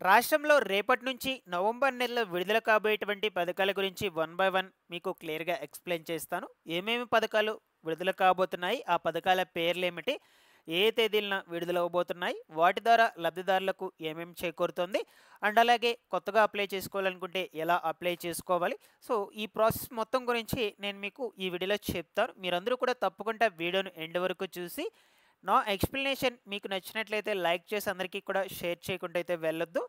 రాష్ట్రంలో రేపటి నుంచి నవంబర్ నెలలో విడుదల కాబోయేటువంటి పథకాల గురించి వన్ బై వన్ మీకు క్లియర్‌గా ఎక్స్‌ప్లెయిన్ చేస్తాను. ఏమేమి పథకాలు విడుదల కాబోతున్నాయి? ఆ పథకాల పేర్లేమిటి? ఏ తేదీలన విడుదలవ్వబోతున్నాయి? వాటి ద్వారా లబ్ధిదారులకు ఏమేమి చేకూరుతుంది? అండ్ అలాగే కొత్తగా అప్లై చేసుకోవాలనుకుంటే ఎలా అప్లై చేసుకోవాలి? సో, ఈ ప్రాసెస్ మొత్తం గురించి నేను మీకు ఈ వీడియోలో చెప్తాను. మీరందరూ కూడా తప్పకుండా వీడియోను ఎండ్ వరకు చూసి నా ఎక్స్‌ప్లనేషన్ మీకు నచ్చినట్లయితే లైక్ చేసి అందరికీ కూడా షేర్ చేయకుండా అయితే వెళ్ళొద్దు.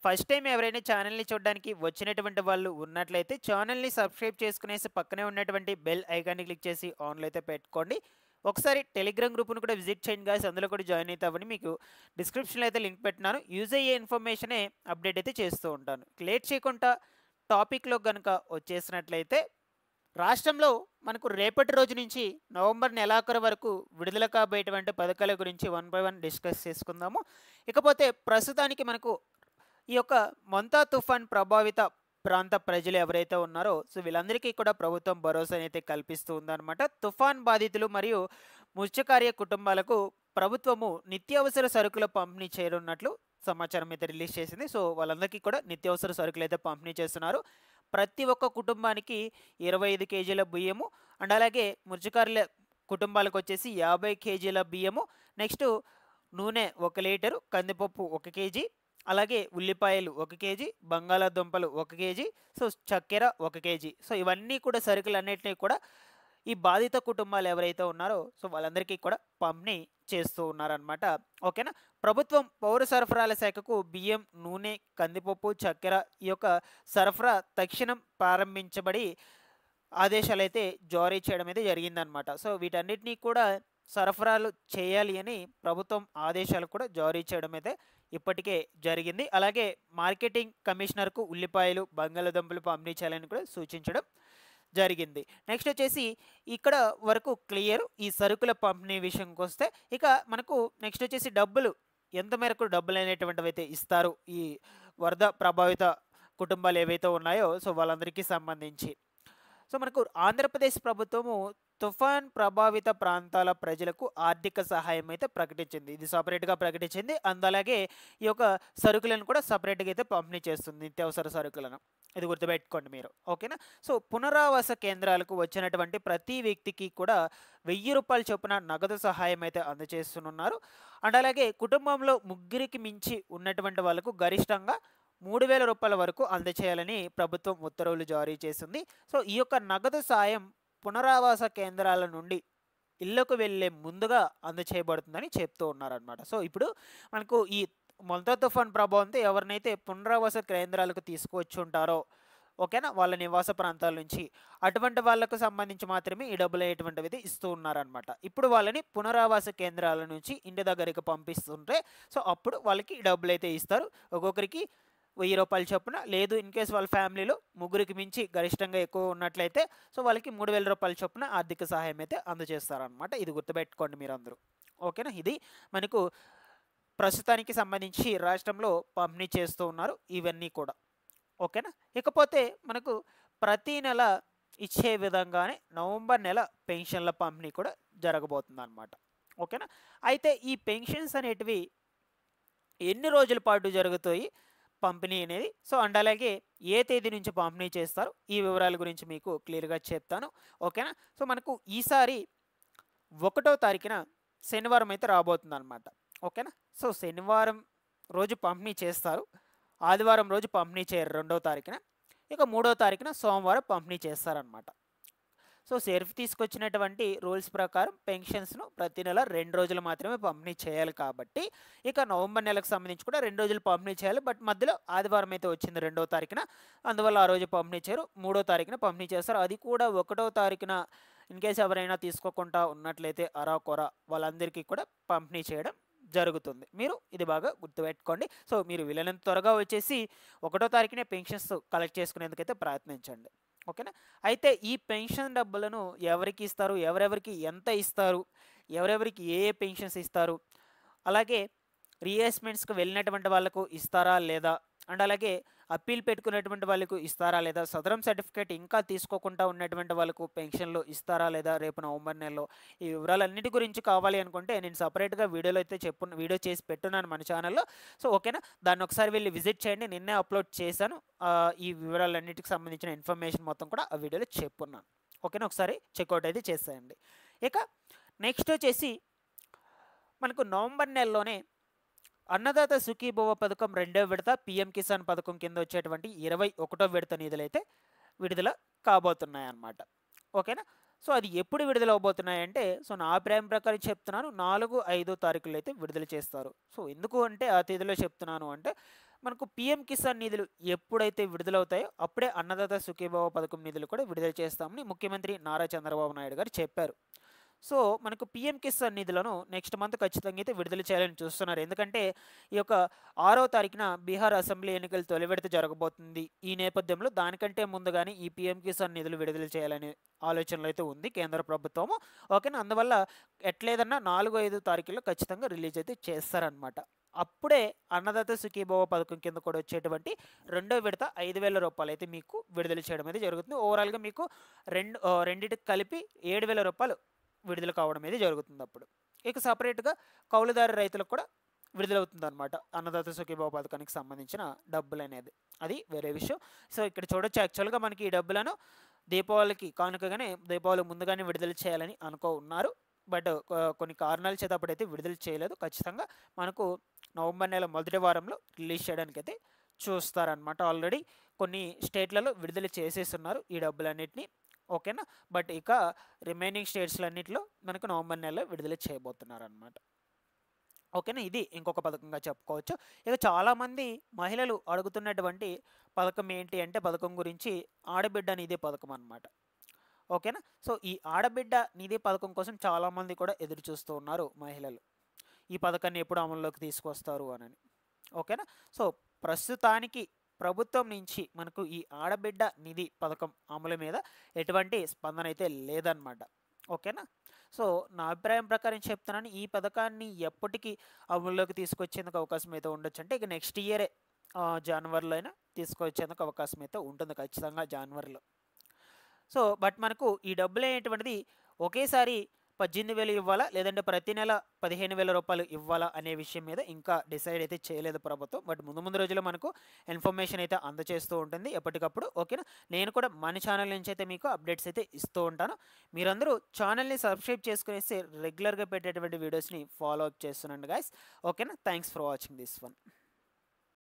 ఫస్ట్ టైం ఎవరైనా ఛానల్‌ని చూడడానికి వచ్చినటువంటి వాళ్ళు ఉన్నట్లయితే ఛానల్‌ని సబ్స్క్రైబ్ చేసుకునేసి పక్కనే ఉన్నటువంటి బెల్ ఐకాన్‌ని క్లిక్ చేసి ఆన్‌లో అయితే పెట్టుకోండి. ఒకసారి టెలిగ్రామ్ గ్రూప్‌ని కూడా విజిట్ చేయండి గాయ్స్. అందులో కూడా జాయిన్ అయితే అవ్వండి. మీకు డిస్క్రిప్షన్‌లో అయితే లింక్ పెట్టినాను. యూజ్ అయ్యే ఇన్ఫర్మేషనే అప్డేట్ అయితే చేస్తూ ఉంటాను. లేట్ చేయకుండా టాపిక్‌లోకి గనుక వచ్చేసినట్లయితే రాష్ట్రంలో మనకు రేపటి రోజు నుంచి నవంబర్ నెలాఖరు వరకు విడుదల కాబోయేటువంటి పథకాల గురించి వన్ బై వన్ డిస్కస్ చేసుకుందాము. ఇకపోతే ప్రస్తుతానికి మనకు ఈ యొక్క మొంతా తుఫాన్ ప్రభావిత ప్రాంత ప్రజలు ఎవరైతే ఉన్నారో సో వీళ్ళందరికీ కూడా ప్రభుత్వం భరోసానైతే కల్పిస్తూ ఉందన్నమాట. తుఫాన్ బాధితులు మరియు మత్స్యకార్య కుటుంబాలకు ప్రభుత్వము నిత్యావసర సరుకుల పంపిణీ చేయనున్నట్లు సమాచారం అయితే రిలీజ్ చేసింది. సో వాళ్ళందరికీ కూడా నిత్యావసర సరుకులు అయితే పంపిణీ చేస్తున్నారు. ప్రతి ఒక్క కుటుంబానికి 25 కేజీల బియ్యము అండ్ అలాగే మత్స్యకారుల కుటుంబాలకు వచ్చేసి 50 కేజీల బియ్యము, నెక్స్ట్ నూనె 1 లీటరు, కందిపప్పు 1 కేజీ, అలాగే ఉల్లిపాయలు 1 కేజీ, బంగాళాదుంపలు 1 కేజీ, సో చక్కెర 1 కేజీ. సో ఇవన్నీ కూడా సరుకులన్నిటిని కూడా ఈ బాధిత కుటుంబాలు ఎవరైతే ఉన్నారో సో వాళ్ళందరికీ కూడా పంపిణీ చేస్తూ ఉన్నారనమాట. ఓకేనా. ప్రభుత్వం పౌర సరఫరాల శాఖకు బియ్యం, నూనె, కందిపప్పు, చక్కెర ఈ యొక్క సరఫరా తక్షణం ప్రారంభించబడి ఆదేశాలైతే జారీ చేయడం అయితే జరిగిందనమాట. సో వీటన్నిటినీ కూడా సరఫరాలు చేయాలి అని ప్రభుత్వం ఆదేశాలు కూడా జారీ చేయడం అయితే ఇప్పటికే జరిగింది. అలాగే మార్కెటింగ్ కమిషనర్కు ఉల్లిపాయలు, బంగాళాదుంపలు పంపిణీ చేయాలని కూడా సూచించడం జరిగింది. నెక్స్ట్ వచ్చేసి ఇక్కడ వరకు క్లియర్ ఈ సరుకుల పంపిణీ విషయంకి వస్తే, ఇక మనకు నెక్స్ట్ వచ్చేసి డబ్బులు ఎంత మేరకు డబ్బులు అనేటువంటివి అయితే ఇస్తారు ఈ వరద ప్రభావిత కుటుంబాలు ఏవైతే ఉన్నాయో సో వాళ్ళందరికీ సంబంధించి. సో మనకు ఆంధ్రప్రదేశ్ ప్రభుత్వము తుఫాన్ ప్రభావిత ప్రాంతాల ప్రజలకు ఆర్థిక సహాయం అయితే ప్రకటించింది. ఇది సపరేట్గా ప్రకటించింది. అలాగే ఈ యొక్క సరుకులను కూడా సపరేట్గా అయితే పంపిణీ చేస్తుంది, నిత్యావసర సరుకులను. ఇది గుర్తుపెట్టుకోండి మీరు. ఓకేనా. సో పునరావాస కేంద్రాలకు వచ్చినటువంటి ప్రతి వ్యక్తికి కూడా ₹1000 చొప్పున నగదు సహాయం అయితే అందజేస్తున్నారు. అండ్ అలాగే కుటుంబంలో ముగ్గురికి మించి ఉన్నటువంటి వాళ్ళకు గరిష్టంగా ₹3000 వరకు అందచేయాలని ప్రభుత్వం ఉత్తర్వులు జారీ చేసింది. సో ఈ యొక్క నగదు సాయం పునరావాస కేంద్రాల నుండి ఇళ్లకు వెళ్ళే ముందుగా అందచేయబడుతుందని చెప్తూ ఉన్నారనమాట. సో ఇప్పుడు మనకు ఈ మొంతా తుఫాన్ ప్రభావంతో ఎవరినైతే పునరావాస కేంద్రాలకు తీసుకువచ్చి ఉంటారో ఓకేనా, వాళ్ళ నివాస ప్రాంతాల నుంచి అటువంటి వాళ్ళకు సంబంధించి మాత్రమే ఈ డబ్బులు అనేటువంటివి ఇస్తూ ఉన్నారనమాట. ఇప్పుడు వాళ్ళని పునరావాస కేంద్రాల నుంచి ఇంటి దగ్గరికి పంపిస్తుంటే సో అప్పుడు వాళ్ళకి ఈ డబ్బులు అయితే ఇస్తారు. ఒక్కొక్కరికి ₹1000 చొప్పున, లేదు ఇన్ కేస్ వాళ్ళ ఫ్యామిలీలో ముగ్గురికి మించి గరిష్టంగా ఎక్కువ ఉన్నట్లయితే సో వాళ్ళకి ₹3000 చొప్పున ఆర్థిక సహాయం అయితే అందజేస్తారనమాట. ఇది గుర్తుపెట్టుకోండి మీరందరూ. ఓకేనా. ఇది మనకు ప్రస్తుతానికి సంబంధించి రాష్ట్రంలో పంపిణీ చేస్తూ ఉన్నారు ఇవన్నీ కూడా. ఓకేనా. ఇకపోతే మనకు ప్రతి నెల ఇచ్చే విధంగానే నవంబర్ నెల పెన్షన్ల పంపిణీ కూడా జరగబోతుంది అనమాట. ఓకేనా. అయితే ఈ పెన్షన్స్ అనేటివి ఎన్ని రోజుల పాటు జరుగుతాయి పంపిణీ అనేది, సో అండ్ అలాగే ఏ తేదీ నుంచి పంపిణీ చేస్తారు ఈ వివరాల గురించి మీకు క్లియర్గా చెప్తాను. ఓకేనా. సో మనకు ఈసారి 1వ తారీఖున శనివారం అయితే రాబోతుంది అనమాట. ఓకేనా. సో శనివారం రోజు పంపిణీ చేస్తారు, ఆదివారం రోజు పంపిణీ చేయరు 2వ తారీఖున, ఇక 3వ తారీఖున సోమవారం పంపిణీ చేస్తారనమాట. సో సెర్ఫ్ తీసుకొచ్చినటువంటి రూల్స్ ప్రకారం పెన్షన్స్ను ప్రతి నెల 2 రోజులు మాత్రమే పంపిణీ చేయాలి కాబట్టి ఇక నవంబర్ నెలకు సంబంధించి కూడా 2 రోజులు పంపిణీ చేయాలి. బట్ మధ్యలో ఆదివారం అయితే వచ్చింది 2వ తారీఖున, అందువల్ల ఆ రోజు పంపిణీ చేయరు. 3వ తారీఖున పంపిణీ చేస్తారు. అది కూడా 1వ తారీఖున ఇన్ కేసు ఎవరైనా తీసుకోకుండా ఉన్నట్లయితే అరాకొర వాళ్ళందరికీ కూడా పంపిణీ చేయడం జరుగుతుంది. మీరు ఇది బాగా గుర్తుపెట్టుకోండి. సో మీరు వీలైనంత త్వరగా వచ్చేసి 1వ తారీఖునే పెన్షన్స్ కలెక్ట్ చేసుకునేందుకైతే ప్రయత్నించండి. ఓకేనా. అయితే ఈ పెన్షన్ డబ్బులను ఎవరికి ఇస్తారు, ఎవరెవరికి ఎంత ఇస్తారు, ఎవరెవరికి ఏ ఏ పెన్షన్స్ ఇస్తారు, అలాగే రీఎస్మెంట్స్కి వెళ్ళినటువంటి వాళ్ళకు ఇస్తారా లేదా అండ్ అలాగే అప్పీల్ పెట్టుకున్నటువంటి వాళ్ళకు ఇస్తారా లేదా, సదరం సర్టిఫికేట్ ఇంకా తీసుకోకుండా ఉన్నటువంటి వాళ్ళకు పెన్షన్లు ఇస్తారా లేదా రేపు నవంబర్ నెలలో, ఈ వివరాలన్నిటి గురించి కావాలి అనుకుంటే నేను సపరేట్గా వీడియోలో అయితే వీడియో చేసి పెట్టున్నాను మన ఛానల్లో. సో ఓకేనా, దాన్ని ఒకసారి వెళ్ళి విజిట్ చేయండి. నిన్నే అప్లోడ్ చేశాను ఈ వివరాలన్నిటికి సంబంధించిన ఇన్ఫర్మేషన్ మొత్తం కూడా ఆ వీడియోలో చెప్పున్నాను. ఓకేనా, ఒకసారి చెక్అవుట్ అయితే చేసేయండి. ఇక నెక్స్ట్ వచ్చేసి మనకు నవంబర్ నెలలోనే అన్నదాత సుఖీభవ పథకం 2వ విడత, పిఎం కిసాన్ పథకం కింద వచ్చేటువంటి 21వ విడత నిధులు అయితే విడుదల కాబోతున్నాయి అన్నమాట. ఓకేనా, సో అది ఎప్పుడు విడుదల అవబోతున్నాయంటే, సో నా అభిప్రాయం ప్రకారం చెప్తున్నాను 4, 5 తారీఖులు అయితే విడుదల చేస్తారు. సో ఎందుకు అంటే ఆ తేదీలో చెప్తున్నాను అంటే, మనకు పిఎం కిసాన్ నిధులు ఎప్పుడైతే విడుదలవుతాయో అప్పుడే అన్నదాత సుఖీభవ పథకం నిధులు కూడా విడుదల చేస్తామని ముఖ్యమంత్రి నారా చంద్రబాబు నాయుడు గారు చెప్పారు. సో మనకు పిఎం కిసాన్ నిధులను నెక్స్ట్ మంత్ ఖచ్చితంగా అయితే విడుదల చేయాలని చూస్తున్నారు. ఎందుకంటే ఈ యొక్క 6వ తారీఖున బీహార్ అసెంబ్లీ ఎన్నికలు తొలి విడత జరగబోతుంది. ఈ నేపథ్యంలో దానికంటే ముందుగానే ఈ పిఎం కిసాన్ నిధులు విడుదల చేయాలనే ఆలోచనలు అయితే ఉంది కేంద్ర ప్రభుత్వము. ఓకేనా, అందువల్ల ఎట్లేదన్నా 4, 5 తారీఖుల్లో ఖచ్చితంగా రిలీజ్ అయితే చేస్తారనమాట. అప్పుడే అన్నదాత సుఖీభవ పథకం కింద కూడా వచ్చేటువంటి 2వ విడత 5,000 రూపాయలు అయితే మీకు విడుదల చేయడం అయితే జరుగుతుంది. ఓవరాల్గా మీకు రెండింటికి కలిపి 7,000 రూపాయలు విడుదల కావడం అయితే జరుగుతుంది అప్పుడు. ఇక సపరేట్గా కౌలుదారు రైతులకు కూడా విడుదలవుతుంది అనమాట అన్నదాత సుఖీభవ పథకానికి సంబంధించిన డబ్బులు అనేది. అది వేరే విషయం. సో ఇక్కడ చూడొచ్చు, యాక్చువల్గా మనకి ఈ డబ్బులను దీపావళికి కానుకగానే, దీపావళి ముందుగానే విడుదల చేయాలని ఉన్నారు. బట్ కొన్ని కారణాల చేత అప్పుడైతే విడుదల చేయలేదు. ఖచ్చితంగా మనకు నవంబర్ నెల మొదటి వారంలో రిలీజ్ చేయడానికి అయితే చూస్తారనమాట. ఆల్రెడీ కొన్ని స్టేట్లలో విడుదల చేసేస్తున్నారు ఈ డబ్బులన్నింటినీ. ఓకేనా, బట్ ఇక రిమైనింగ్ స్టేట్స్లన్నింటిలో మనకు నవంబర్ నెలలో విడుదల చేయబోతున్నారు అనమాట. ఓకేనా, ఇది ఇంకొక పథకంగా చెప్పుకోవచ్చు. ఇక చాలామంది మహిళలు అడుగుతున్నటువంటి పథకం ఏంటి అంటే, పథకం గురించి ఆడబిడ్డ నిధి పథకం అనమాట. ఓకేనా, సో ఈ ఆడబిడ్డ నిధి పథకం కోసం చాలామంది కూడా ఎదురు చూస్తూ ఉన్నారు మహిళలు. ఈ పథకాన్ని ఎప్పుడు అమల్లోకి తీసుకొస్తారు అని. ఓకేనా, సో ప్రస్తుతానికి ప్రభుత్వం నుంచి మనకు ఈ ఆడబిడ్డ నిధి పథకం అమలు మీద ఎటువంటి స్పందన అయితే లేదన్నమాట. ఓకేనా, సో నా అభిప్రాయం ప్రకారం చెప్తున్నాను, ఈ పథకాన్ని ఎప్పటికీ అమల్లోకి తీసుకొచ్చేందుకు అవకాశం అయితే ఉండొచ్చు అంటే ఇక నెక్స్ట్ ఇయరే జనవరిలో అయినా తీసుకొచ్చేందుకు అవకాశం అయితే ఉంటుంది ఖచ్చితంగా జనవరిలో. సో బట్ మనకు ఈ డబ్బులు అనేటువంటిది ఒకేసారి 18,000 ఇవ్వాలా లేదంటే ప్రతి నెల 15,000 రూపాయలు ఇవ్వాలా అనే విషయం మీద ఇంకా డిసైడ్ అయితే చేయలేదు ప్రభుత్వం. బట్ ముందు రోజుల్లో మనకు ఇన్ఫర్మేషన్ అయితే అందజేస్తూ ఉంటుంది ఎప్పటికప్పుడు. ఓకేనా, నేను కూడా మన ఛానల్ నుంచి అయితే మీకు అప్డేట్స్ అయితే ఇస్తూ ఉంటాను. మీరందరూ ఛానల్ని సబ్స్క్రైబ్ చేసుకునేసి రెగ్యులర్గా పెట్టేటువంటి వీడియోస్ని ఫాలో అప్ చేస్తున్నాను గైస్. ఓకేనా, thanks for watching this one.